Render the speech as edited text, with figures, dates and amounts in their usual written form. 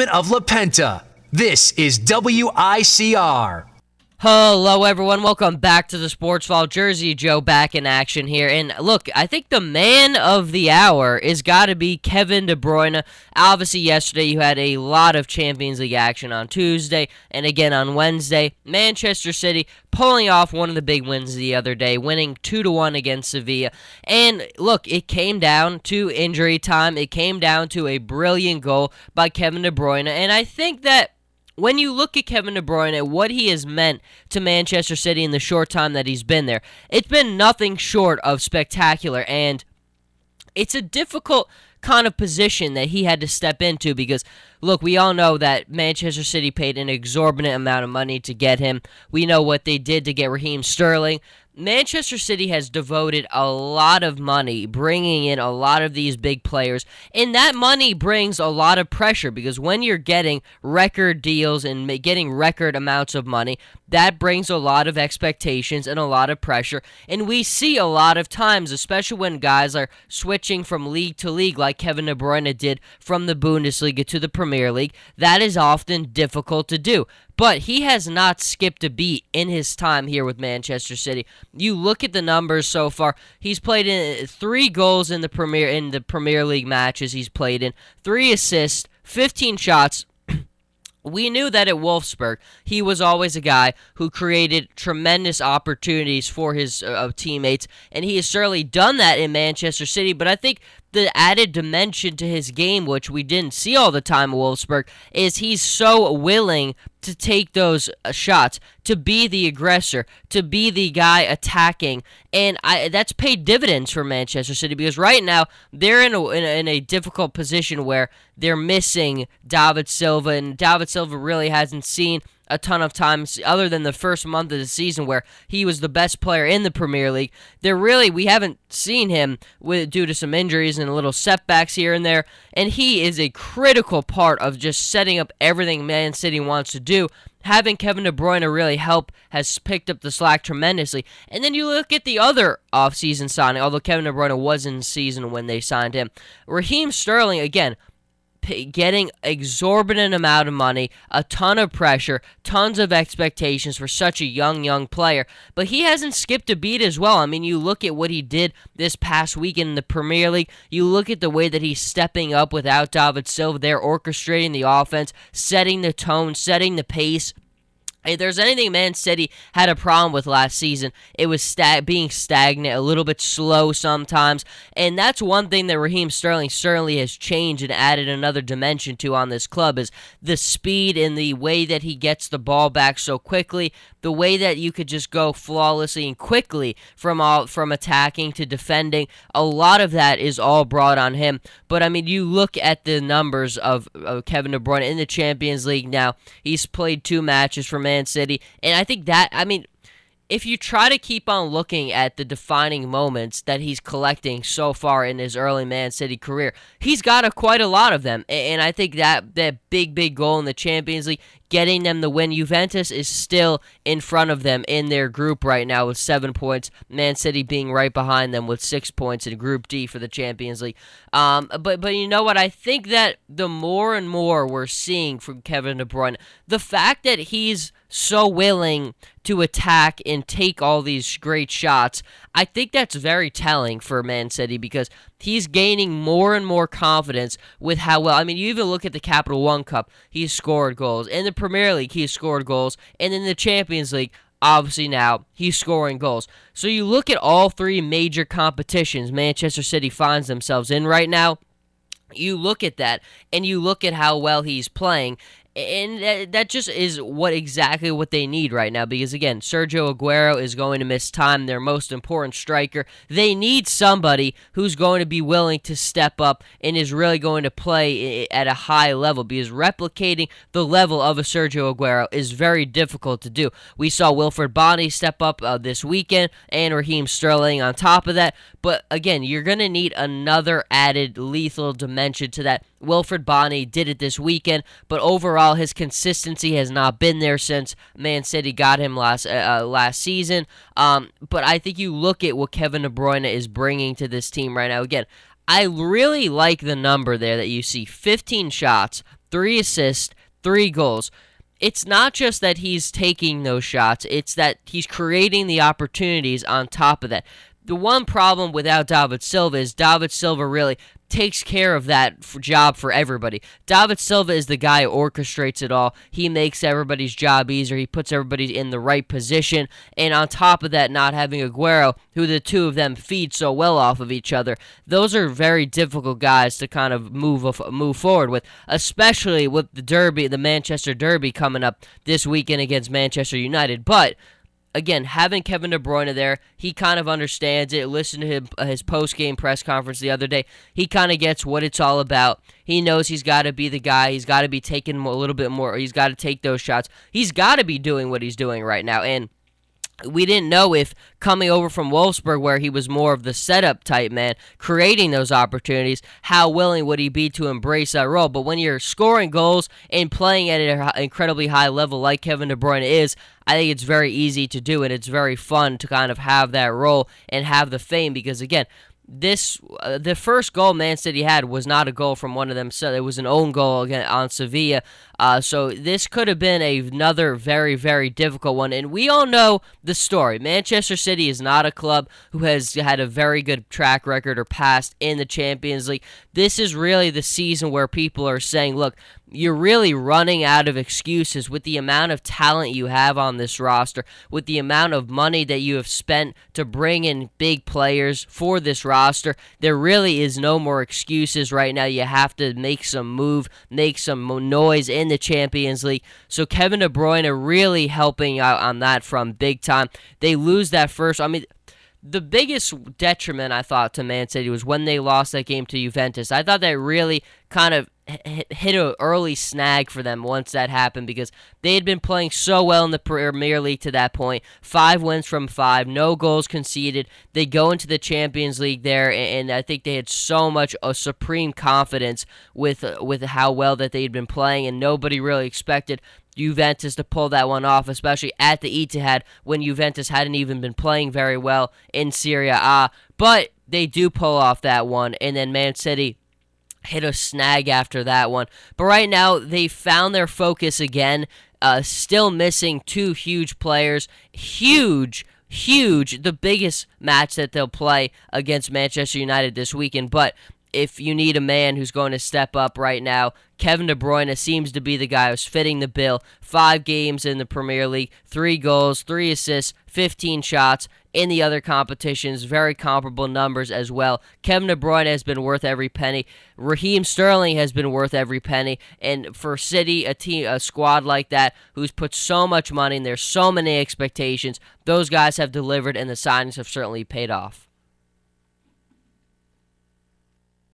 endorsement of La Penta. This is WICR. Hello, everyone. Welcome back to the Sports Vault. Jersey Joe back in action here. And look, I think the man of the hour is got to be Kevin De Bruyne. Obviously, yesterday you had a lot of Champions League action on Tuesday and again on Wednesday. Manchester City pulling off one of the big wins the other day, winning 2-1 against Sevilla. And look, it came down to injury time. It came down to a brilliant goal by Kevin De Bruyne. And I think that when you look at Kevin De Bruyne, what he has meant to Manchester City in the short time that he's been there, it's been nothing short of spectacular, and it's a difficult kind of position that he had to step into because, look, we all know that Manchester City paid an exorbitant amount of money to get him. We know what they did to get Raheem Sterling. Manchester City has devoted a lot of money bringing in a lot of these big players, and that money brings a lot of pressure because when you're getting record deals and getting record amounts of money, that brings a lot of expectations and a lot of pressure, and we see a lot of times, especially when guys are switching from league to league like Kevin De Bruyne did from the Bundesliga to the Premier League, that is often difficult to do. But he has not skipped a beat in his time here with Manchester City. You look at the numbers so far. He's played in 3 goals in the Premier League matches he's played in, 3 assists, 15 shots. We knew that at Wolfsburg, he was always a guy who created tremendous opportunities for his teammates, and he has certainly done that in Manchester City, but I think the added dimension to his game, which we didn't see all the time at Wolfsburg, is he's so willing to take those shots, to be the aggressor, to be the guy attacking, and that's paid dividends for Manchester City because right now they're in a difficult position where they're missing David Silva, and David Silva really hasn't seen a ton of times other than the first month of the season where he was the best player in the Premier League. We haven't seen him due to some injuries and little setbacks here and there, and he is a critical part of just setting up everything Man City wants to do. Having Kevin De Bruyne really help has picked up the slack tremendously. And then you look at the other offseason signing, although Kevin De Bruyne was in season when they signed him. Raheem Sterling, again, getting exorbitant amount of money, a ton of pressure, tons of expectations for such a young player, but he hasn't skipped a beat as well. I mean, you look at what he did this past weekend in the Premier League, you look at the way that he's stepping up without David Silva there, orchestrating the offense, setting the tone, setting the pace. If there's anything Man City had a problem with last season, it was being stagnant, a little bit slow sometimes, and that's one thing that Raheem Sterling certainly has changed and added another dimension to on this club is the speed and the way that he gets the ball back so quickly, the way that you could just go flawlessly and quickly from attacking to defending. A lot of that is all brought on him, but I mean, you look at the numbers of Kevin De Bruyne in the Champions League now. He's played 2 matches for Man City, and I think that, I mean, if you try to keep on looking at the defining moments that he's collecting so far in his early Man City career, he's got quite a lot of them, and I think that big goal in the Champions League, getting them to win, Juventus is still in front of them in their group right now with 7 points, Man City being right behind them with 6 points in Group D for the Champions League. But you know what, I think that the more and more we're seeing from Kevin De Bruyne, the fact that he's so willing to attack and take all these great shots, I think that's very telling for Man City because he's gaining more and more confidence with how well. I mean, you even look at the Capital One Cup, he's scored goals. In the Premier League, he's scored goals. And in the Champions League, obviously now, he's scoring goals. So you look at all 3 major competitions Manchester City finds themselves in right now, you look at that, and you look at how well he's playing, and that just is exactly what they need right now because, again, Sergio Aguero is going to miss time, their most important striker. They need somebody who's going to be willing to step up and is really going to play at a high level because replicating the level of a Sergio Aguero is very difficult to do. We saw Wilfried Bonny step up this weekend and Raheem Sterling on top of that, but, again, you're going to need another added lethal dimension to that. Wilfried Bonny did it this weekend, but overall his consistency has not been there since Man City got him last season. But I think you look at what Kevin De Bruyne is bringing to this team right now. Again, I really like the number there that you see, 15 shots, 3 assists, 3 goals. It's not just that he's taking those shots, it's that he's creating the opportunities on top of that. The one problem without David Silva is David Silva really takes care of that job for everybody. David Silva is the guy who orchestrates it all. He makes everybody's job easier. He puts everybody in the right position. And on top of that, not having Aguero, who the two of them feed so well off of each other, those are very difficult guys to kind of move forward with, especially with the Derby, the Manchester Derby coming up this weekend against Manchester United. But again, having Kevin De Bruyne there, he kind of understands it. Listen to his post-game press conference the other day. He kind of gets what it's all about. He knows he's got to be the guy. He's got to be taking a little bit more. He's got to take those shots. He's got to be doing what he's doing right now. And we didn't know if coming over from Wolfsburg, where he was more of the setup type man, creating those opportunities, how willing would he be to embrace that role. But when you're scoring goals and playing at an incredibly high level like Kevin De Bruyne is, I think it's very easy to do, and it's very fun to kind of have that role and have the fame because, again, the first goal Man City had was not a goal from one of them, so it was an own goal again on Sevilla. So this could have been another very, very difficult one. And we all know the story. Manchester City is not a club who has had a very good track record or past in the Champions League. This is really the season where people are saying, look, you're really running out of excuses with the amount of talent you have on this roster, with the amount of money that you have spent to bring in big players for this roster. There really is no more excuses right now. You have to make some move, make some noise in the Champions League. So Kevin De Bruyne really helping out on that from big time. They lose that first. I mean, the biggest detriment, I thought, to Man City was when they lost that game to Juventus. I thought that really kind of hit an early snag for them once that happened because they had been playing so well in the Premier League to that point. 5 wins from 5, no goals conceded. They go into the Champions League there, and I think they had so much supreme confidence with how well that they had been playing, and nobody really expected Juventus to pull that one off, especially at the Etihad when Juventus hadn't even been playing very well in Serie A. But they do pull off that one, and then Man City hit a snag after that one. But right now, they found their focus again, still missing 2 huge players. Huge, the biggest match that they'll play against Manchester United this weekend. But if you need a man who's going to step up right now, Kevin De Bruyne seems to be the guy who's fitting the bill. 5 games in the Premier League, 3 goals, 3 assists, 15 shots. In the other competitions, very comparable numbers as well. Kevin De Bruyne has been worth every penny. Raheem Sterling has been worth every penny. And for City, a squad like that who's put so much money and there's so many expectations, those guys have delivered and the signings have certainly paid off.